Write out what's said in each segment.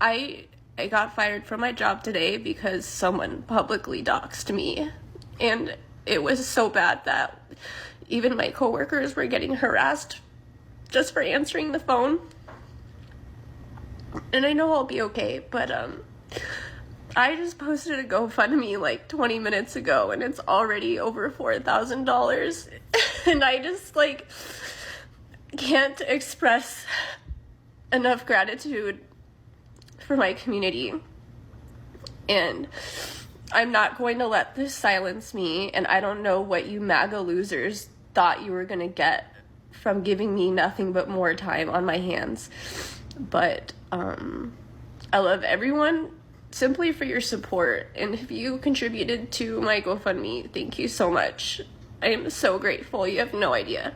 I got fired from my job today because someone publicly doxed me. And it was so bad that even my coworkers were getting harassed just for answering the phone. And I know I'll be okay, but I just posted a GoFundMe like 20 minutes ago and it's already over $4,000. And I just like can't express enough gratitude for my community. And I'm not going to let this silence me, and I don't know what you MAGA losers thought you were going to get from giving me nothing but more time on my hands. But I love everyone simply for your support, and if you contributed to my GoFundMe, thank you so much. I am so grateful, you have no idea.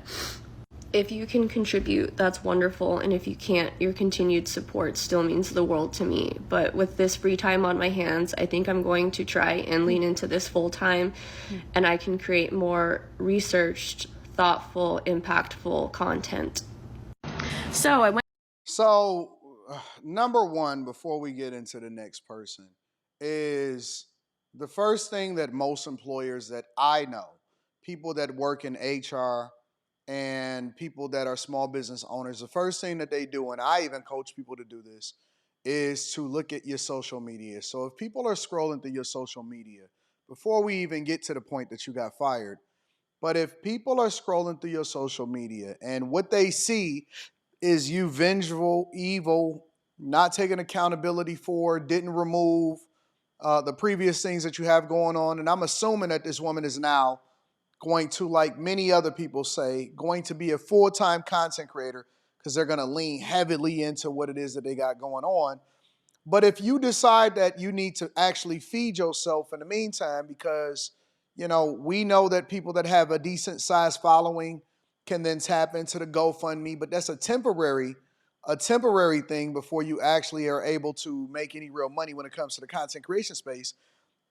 If you can contribute, that's wonderful, and if you can't, your continued support still means the world to me. But with this free time on my hands, I think I'm going to try and lean into this full time, and I can create more researched, thoughtful, impactful content. So, number one, before we get into the next person, is the first thing that most employers that I know, people that work in HR, and people that are small business owners, the first thing that they do, and I even coach people to do this, is to look at your social media. So if people are scrolling through your social media, before we even get to the point that you got fired, but if people are scrolling through your social media and what they see is you vengeful, evil, not taking accountability for, didn't remove the previous things that you have going on, and I'm assuming that this woman is now going to, like many other people say, going to be a full-time content creator because they're going to lean heavily into what it is that they got going on. But if you decide that you need to actually feed yourself in the meantime, because, you know, we know that people that have a decent sized following can then tap into the GoFundMe, but that's a temporary thing before you actually are able to make any real money when it comes to the content creation space.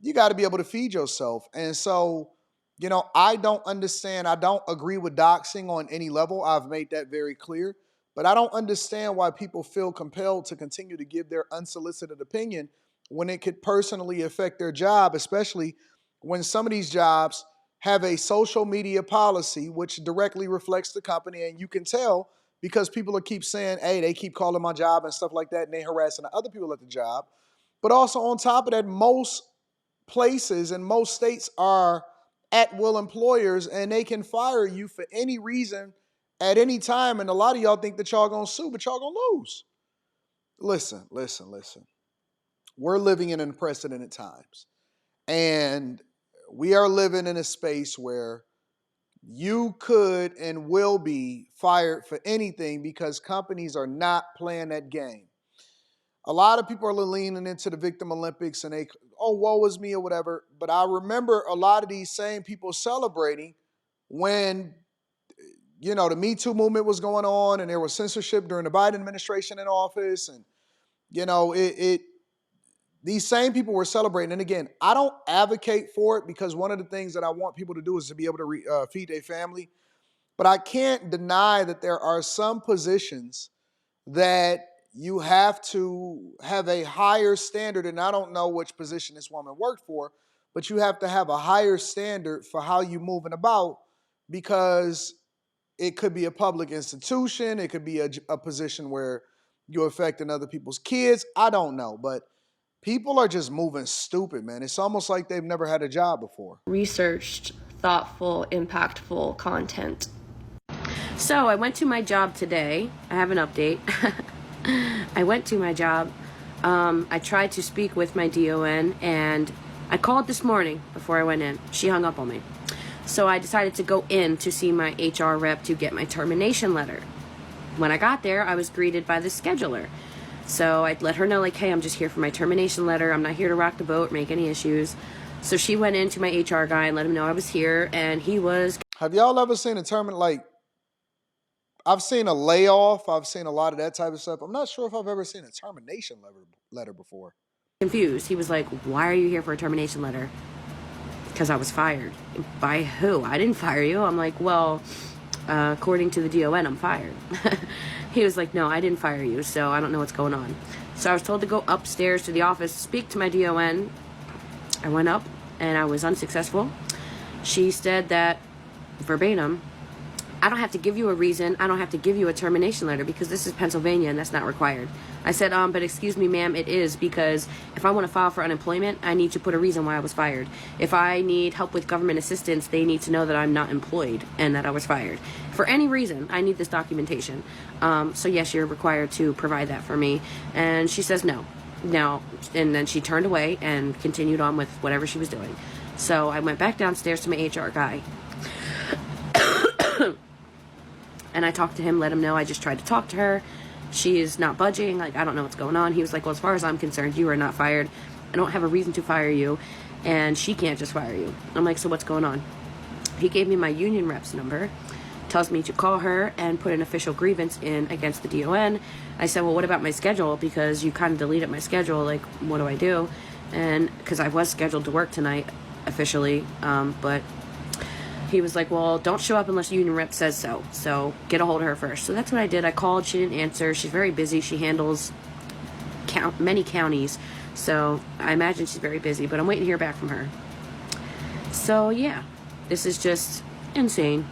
You got to be able to feed yourself. And so, you know, I don't understand. I don't agree with doxing on any level. I've made that very clear. But I don't understand why people feel compelled to continue to give their unsolicited opinion when it could personally affect their job, especially when some of these jobs have a social media policy which directly reflects the company. And you can tell because people will keep saying, hey, they keep calling my job and stuff like that, and they harassing the other people at the job. But also on top of that, most places and most states are at-will employers, and they can fire you for any reason at any time. And a lot of y'all think that y'all gonna sue, but y'all gonna lose. Listen. We're living in unprecedented times. And we are living in a space where you could and will be fired for anything because companies are not playing that game. A lot of people are leaning into the victim Olympics and oh, woe is me or whatever. But I remember a lot of these same people celebrating when, you know, the Me Too movement was going on and there was censorship during the Biden administration in office. And, you know, these same people were celebrating. And again, I don't advocate for it because one of the things that I want people to do is to be able to feed their family. But I can't deny that there are some positions that you have to have a higher standard, and I don't know which position this woman worked for, but you have to have a higher standard for how you moving about because it could be a public institution, it could be a position where you're affecting other people's kids. I don't know, but people are just moving stupid, man. It's almost like they've never had a job before. Researched, thoughtful, impactful content. So I went to my job today. I have an update. I went to my job. I tried to speak with my DON, and I called this morning before I went in. She hung up on me. So I decided to go in to see my HR rep to get my termination letter. When I got there, I was greeted by the scheduler. So I let her know, like, hey, I'm just here for my termination letter. I'm not here to rock the boat or make any issues. So she went into my HR guy and let him know I was here, and he was... Have y'all ever seen a I've seen a layoff. I've seen a lot of that type of stuff. I'm not sure if I've ever seen a termination letter before. Confused. He was like, why are you here for a termination letter? Because I was fired. By who? I didn't fire you. I'm like, well, according to the DON, I'm fired. He was like, no, I didn't fire you, so I don't know what's going on. So I was told to go upstairs to the office, speak to my DON. I went up and I was unsuccessful. She said that, verbatim, I don't have to give you a reason. I don't have to give you a termination letter because this is Pennsylvania and that's not required. I said, but excuse me, ma'am, it is, because if I want to file for unemployment, I need to put a reason why I was fired. If I need help with government assistance, they need to know that I'm not employed and that I was fired. For any reason, I need this documentation. So yes, you're required to provide that for me. And she says no. No. And then she turned away and continued on with whatever she was doing. So I went back downstairs to my HR guy. And I talked to him, let him know I just tried to talk to her. She is not budging. Like, I don't know what's going on. He was like, well, as far as I'm concerned, you are not fired. I don't have a reason to fire you. And she can't just fire you. I'm like, so what's going on? He gave me my union rep's number. Tells me to call her and put an official grievance in against the DON. I said, well, what about my schedule? Because you kind of deleted my schedule. Like, what do I do? And because I was scheduled to work tonight officially, but he was like, well, don't show up unless union rep says so. So get a hold of her first. So that's what I did. I called. She didn't answer. She's very busy. She handles many counties. So I imagine she's very busy. But I'm waiting to hear back from her. So, yeah. This is just insane.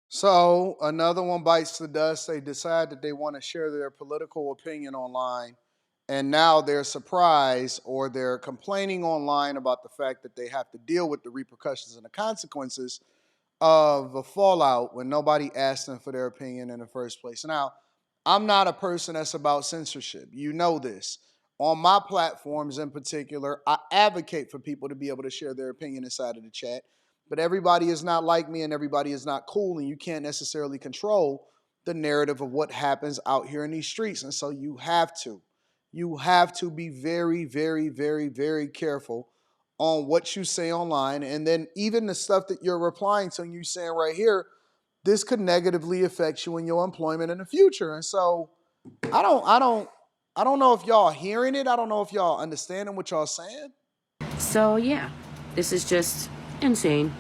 So another one bites the dust. They decide that they want to share their political opinion online. And now they're surprised or they're complaining online about the fact that they have to deal with the repercussions and the consequences of the fallout when nobody asked them for their opinion in the first place. Now, I'm not a person that's about censorship. You know this. On my platforms in particular, I advocate for people to be able to share their opinion inside of the chat. But everybody is not like me and everybody is not cool, and you can't necessarily control the narrative of what happens out here in these streets. And so you have to. You have to be very, very, very, very careful on what you say online. And then even the stuff that you're replying to and you saying right here, this could negatively affect you in your employment in the future. And so I don't know if y'all hearing it. I don't know if y'all understanding what y'all saying. So, yeah. This is just insane.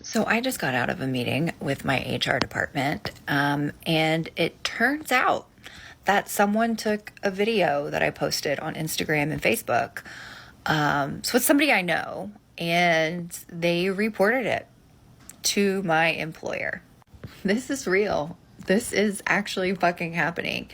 So I just got out of a meeting with my HR department, and it turns out that someone took a video that I posted on Instagram and Facebook. So it's somebody I know, and they reported it to my employer. This is real. This is actually fucking happening.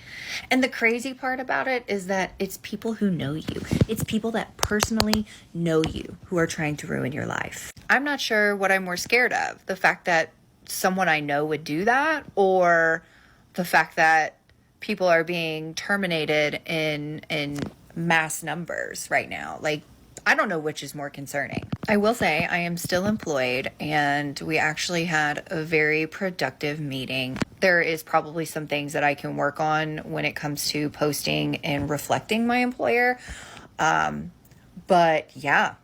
And the crazy part about it is that it's people who know you. It's people that personally know you who are trying to ruin your life. I'm not sure what I'm more scared of. The fact that someone I know would do that, or the fact that people are being terminated in mass numbers right now. Like, I don't know which is more concerning. I will say I am still employed, and we actually had a very productive meeting. There is probably some things that I can work on when it comes to posting and reflecting my employer. But yeah,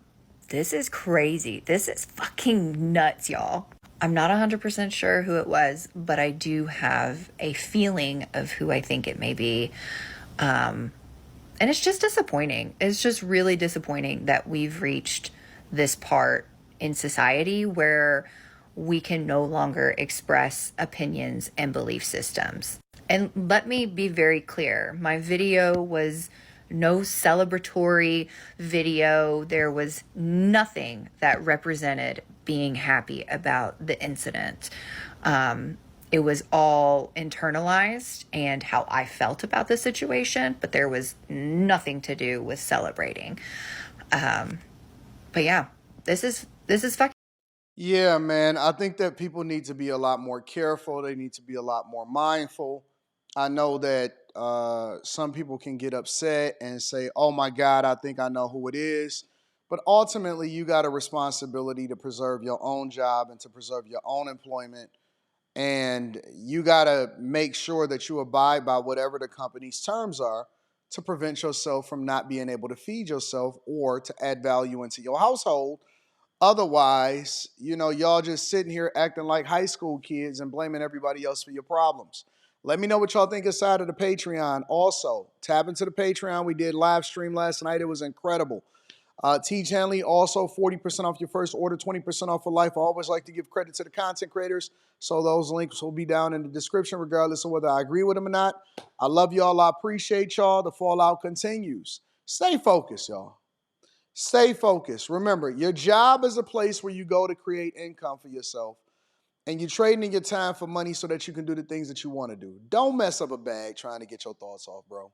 this is crazy. This is fucking nuts, y'all. I'm not 100% sure who it was, but I do have a feeling of who I think it may be. And it's just disappointing. It's just really disappointing that we've reached this part in society where we can no longer express opinions and belief systems. And let me be very clear. My video was no celebratory video. There was nothing that represented being happy about the incident. It was all internalized and how I felt about the situation, but there was nothing to do with celebrating. But yeah, this is fucking. Yeah, man. I think that people need to be a lot more careful. They need to be a lot more mindful. I know that some people can get upset and say, oh my God, I think I know who it is. But ultimately, you got a responsibility to preserve your own job and to preserve your own employment. And you got to make sure that you abide by whatever the company's terms are to prevent yourself from not being able to feed yourself or to add value into your household. Otherwise, y'all just sitting here acting like high school kids and blaming everybody else for your problems. Let me know what y'all think inside of the Patreon. Also, tap into the Patreon. We did live stream last night. It was incredible. Teach Hanley, also 40% off your first order, 20% off for life. I always like to give credit to the content creators, so those links will be down in the description regardless of whether I agree with them or not. I love y'all. I appreciate y'all. The fallout continues. Stay focused, y'all. Stay focused. Remember, your job is a place where you go to create income for yourself, and you're trading your time for money so that you can do the things that you want to do. Don't mess up a bag trying to get your thoughts off, bro.